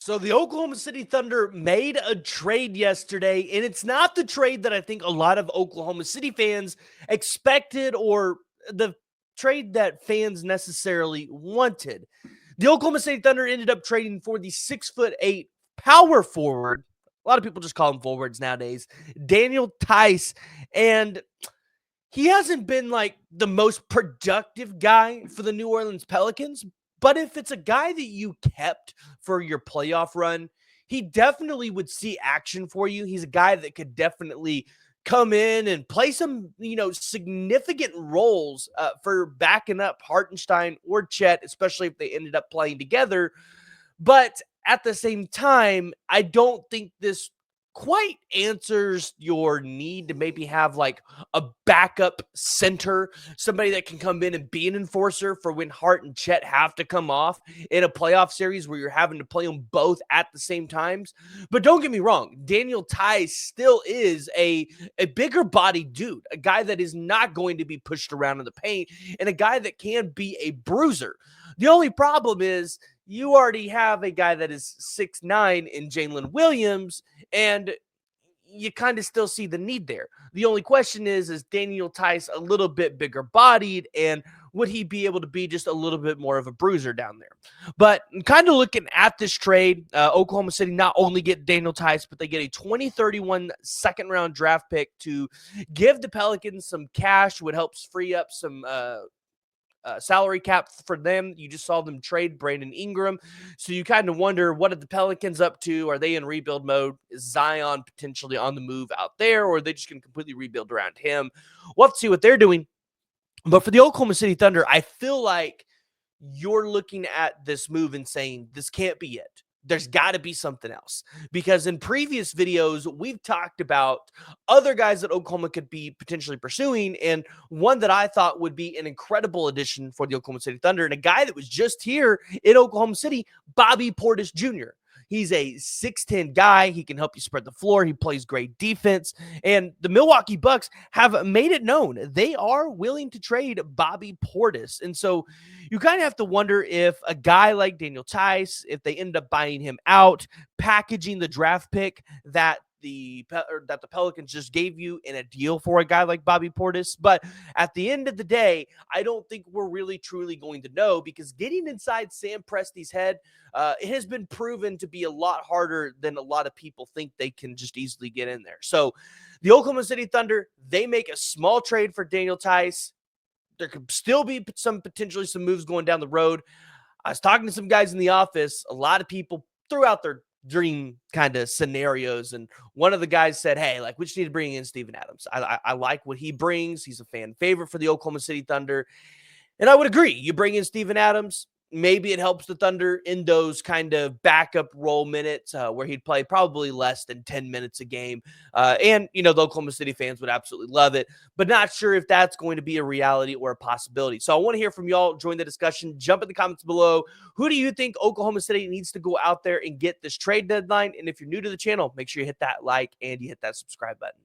So the Oklahoma City Thunder made a trade yesterday, and it's not the trade that I think a lot of Oklahoma City fans expected or the trade that fans necessarily wanted. The Oklahoma City Thunder ended up trading for the 6'8" power forward. A lot of people just call him forwards nowadays. Daniel Theis. And he hasn't been like the most productive guy for the New Orleans Pelicans, but if it's a guy that you kept for your playoff run, he definitely would see action for you. He's a guy that could definitely come in and play some, significant roles for backing up Hartenstein or Chet, especially if they ended up playing together. But at the same time, I don't think this quite answers your need to maybe have like a backup center, somebody that can come in and be an enforcer for when Hart and Chet have to come off in a playoff series where you're having to play them both at the same times. But don't get me wrong, Daniel Theis still is a bigger body dude, a guy that is not going to be pushed around in the paint, and a guy that can be a bruiser. The only problem is you already have a guy that is 6'9" in Jalen Williams, and you kind of still see the need there. The only question is Daniel Theis a little bit bigger bodied, and would he be able to be just a little bit more of a bruiser down there? But kind of looking at this trade, Oklahoma City not only get Daniel Theis, but they get a 2031 second-round draft pick to give the Pelicans some cash, would help free up some salary cap for them. You just saw them trade Brandon Ingram. So you kind of wonder, what are the Pelicans up to? Are they in rebuild mode? Is Zion potentially on the move out there, or are they just going to completely rebuild around him? We'll have to see what they're doing. But for the Oklahoma City Thunder, I feel like you're looking at this move and saying, this can't be it. There's got to be something else, because in previous videos, we've talked about other guys that Oklahoma could be potentially pursuing. And one that I thought would be an incredible addition for the Oklahoma City Thunder, and a guy that was just here in Oklahoma City, Bobby Portis Jr. He's a 6'10" guy. He can help you spread the floor. He plays great defense. And the Milwaukee Bucks have made it known they are willing to trade Bobby Portis. And so you kind of have to wonder if a guy like Daniel Theis, if they end up buying him out, packaging the draft pick that the Pelicans just gave you in a deal for a guy like Bobby Portis. But at the end of the day, I don't think we're really truly going to know, because getting inside Sam Presti's head, it has been proven to be a lot harder than a lot of people think they can just easily get in there. So the Oklahoma City Thunder, they make a small trade for Daniel Theis. There could still be potentially some moves going down the road. I was talking to some guys in the office. A lot of people threw out their dream kind of scenarios, and one of the guys said, hey, like, we just need to bring in Steven Adams. I like what he brings. He's a fan favorite for the Oklahoma City Thunder, and I would agree. You bring in Steven Adams, maybe it helps the Thunder in those kind of backup role minutes where he'd play probably less than 10 minutes a game. And, the Oklahoma City fans would absolutely love it, but not sure if that's going to be a reality or a possibility. So I want to hear from y'all. Join the discussion. Jump in the comments below. Who do you think Oklahoma City needs to go out there and get this trade deadline? And if you're new to the channel, make sure you hit that like and you hit that subscribe button.